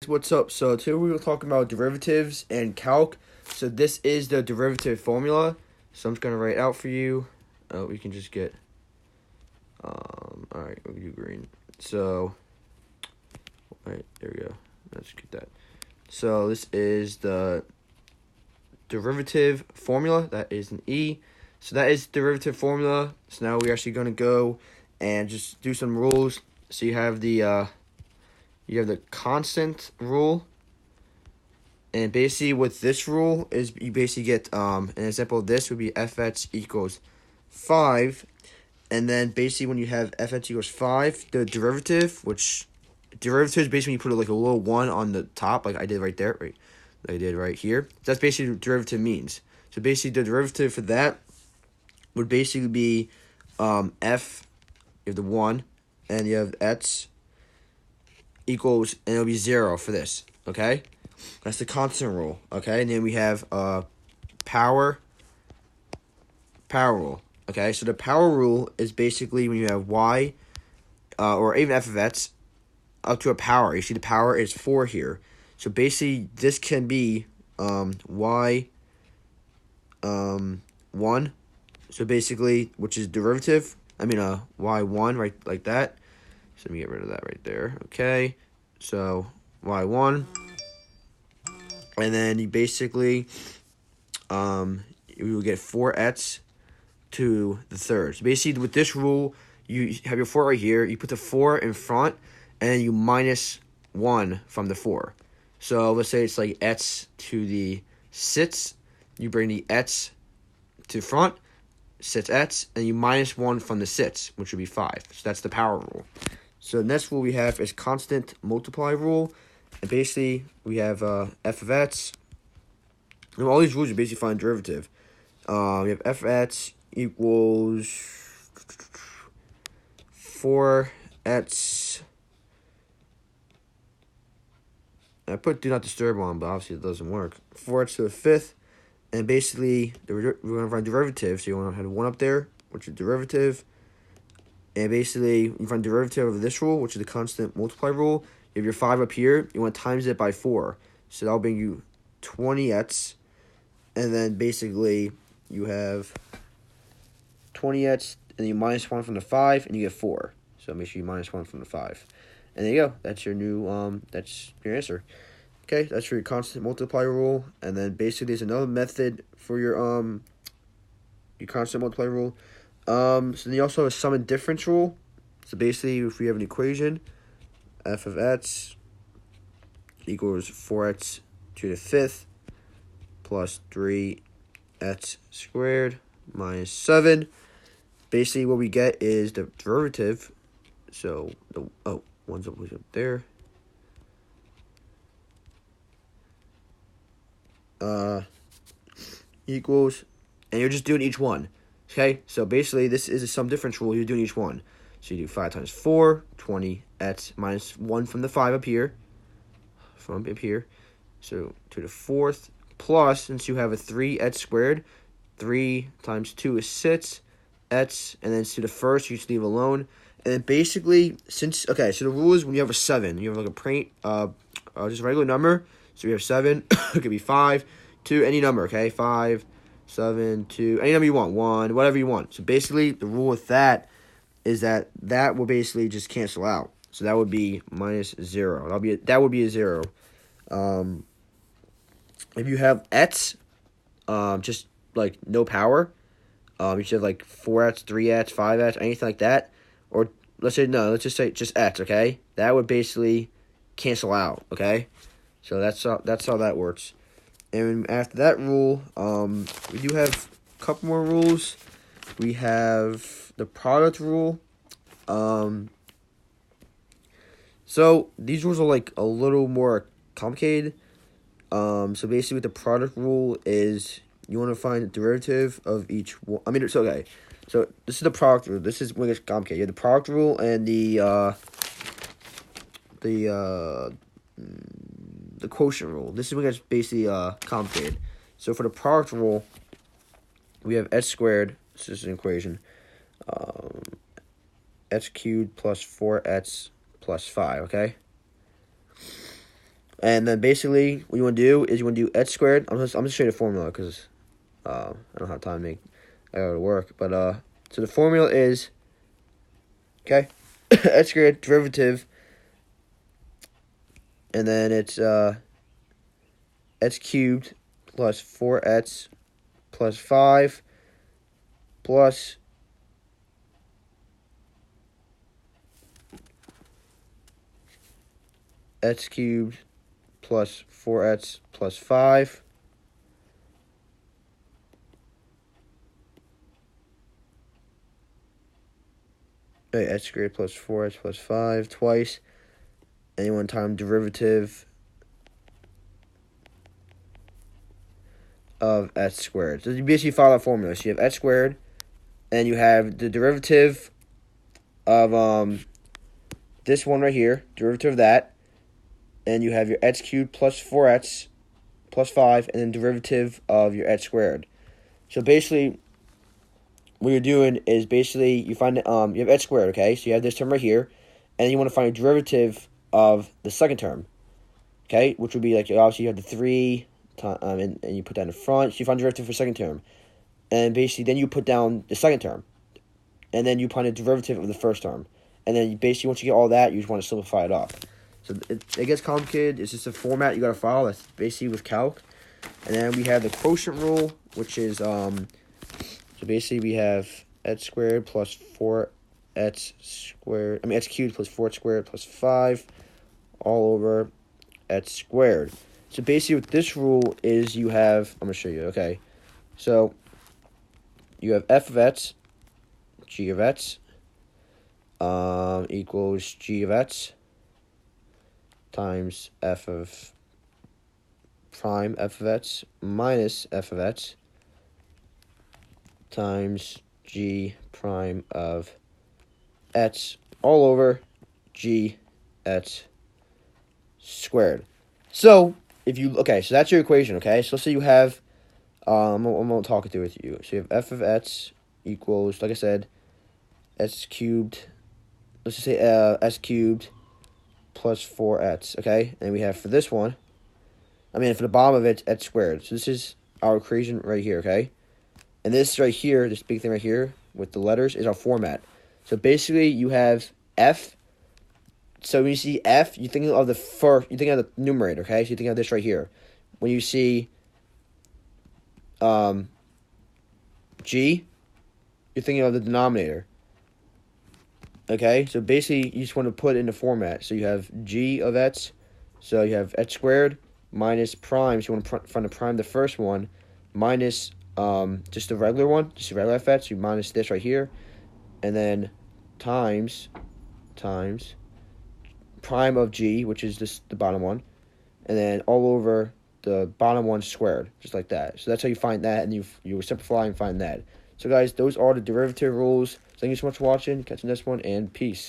what's up? So today we were talking about derivatives and calc. So this is the derivative formula. So I'm just gonna write out for you. Oh, we can just get alright, we'll do green. So alright, there we go. Let's get that. So this is the derivative formula. That is an E. So that is derivative formula. So now we're actually gonna go and just do some rules. So you have the constant rule, and basically what this rule is, you basically get an example of this would be fx equals 5, and then basically when you have fx equals 5, the derivative, which derivative is basically when you put like a little 1 on the top, like I did right there, right? Like I did right here. So that's basically what derivative means. So basically the derivative for that would basically be f, you have the 1, and you have x equals, and it'll be 0 for this, okay? That's the constant rule, okay? And then we have power rule, okay? So the power rule is basically when you have y, or even f of x, up to a power. You see the power is 4 here. So basically, this can be y 1. So basically, which is derivative, y1, right, like that. So let me get rid of that right there. Okay, so y1, and then you basically you will get 4x to the third. So basically, with this rule, you have your 4 right here. You put the 4 in front, and then you minus 1 from the 4. So let's say it's like x to the 6. You bring the x to front, 6x, and you minus 1 from the 6, which would be 5. So that's the power rule. So the next rule we have is constant multiply rule. And basically, we have f of x. And all these rules are basically find derivative. We have f of x equals 4x. I put do not disturb on, but obviously it doesn't work. 4x to the 5th. And basically, we're going to find derivative. So you want to have 1 up there, which is derivative. And basically, you find derivative of this rule, which is the constant multiply rule. You have your 5 up here. You want to times it by 4. So that'll bring you 20x. And then basically, you have 20x, and then you minus 1 from the 5, and you get 4. So make sure you minus 1 from the 5. And there you go. That's your new, that's your answer. Okay, that's for your constant multiply rule. And then basically, there's another method for your constant multiply rule. So then you also have a sum and difference rule. So basically, if we have an equation, f of x equals 4x to the 5th plus 3x squared minus 7. Basically, what we get is the derivative. So, one's up there. Equals, and you're just doing each one. Okay, so basically this is a sum difference rule. You're doing each one. So you do 5 times 4, 20x minus 1 from the 5 up here. From up here. So to the 4th plus, since you have a 3x squared, 3 times 2 is 6x, and then to the first you just leave alone. And then basically, so the rule is when you have a 7, you have like just a regular number. So we have 7, it could be 5, 2, any number, okay? 5, 7, 2, any number you want, 1, whatever you want. So basically, the rule with that is that will basically just cancel out. So that would be minus 0. That would be a 0. If you have x, just like no power, you should have like 4x, 3x, 5x, anything like that. Or let's just say just x, okay? That would basically cancel out, okay? So that's how that works. And after that rule, we do have a couple more rules. We have the product rule. So these rules are like a little more complicated. So basically, what the product rule is, you want to find the derivative of each one. So this is the product rule. This is when it's complicated. You have the product rule and the quotient rule. This is when it's basically complicated. So for the product rule, we have x squared. This is an equation. X cubed plus 4x plus 5. Okay. And then basically what you want to do is you want to do x squared. I'm just showing you the formula because I don't have time to make I gotta work. But so the formula is okay x squared derivative, and then it's x cubed plus 4x plus 5 plus x cubed plus 4x plus 5 x squared plus 4x plus 5 twice, and you want time derivative of x squared. So you basically follow that formula. So you have x squared, and you have the derivative of this one right here, derivative of that, and you have your x cubed plus 4x plus 5, and then derivative of your x squared. So basically, what you're doing is basically you find you have x squared, okay? So you have this term right here, and you want to find a derivative of the second term, okay? Which would be like obviously you have the 3, and you put that in front. So you find derivative for second term, and basically then you put down the second term, and then you find a derivative of the first term, and then basically once you get all that, you just want to simplify it off. So it gets complicated. It's just a format you got to follow. That's basically with Calc. And then we have the quotient rule, which is so basically we have x squared plus 4x squared. X cubed plus 4x squared plus 5 all over x squared. So basically what this rule is, you have, I'm going to show you, okay. So you have f of x, g of x, equals g of x times f of prime f of x minus f of x times g prime of x all over g x squared. So if you so that's your equation, okay? So let's say you have I'm gonna talk it through with you. So you have f of x equals, like I said, s cubed. Let's just say s cubed plus 4x, okay? And we have for this one, for the bottom of it, x squared. So this is our equation right here, okay? And this right here, this big thing right here with the letters is our format. So basically you have f. So when you see f, you think of the first, you think of the numerator, okay? So you think of this right here. When you see g, you're thinking of the denominator. Okay, so basically you just want to put it in the format. So you have g of x, so you have x squared minus prime. So you want to find the prime, the first one, minus just the regular one, just the regular f x. So you minus this right here, and then times prime of g, which is this the bottom one, and then all over the bottom one squared, just like that. So that's how you find that, and you simplify and find that. So guys, those are the derivative rules. Thank you so much for watching. Catch you next one, and peace.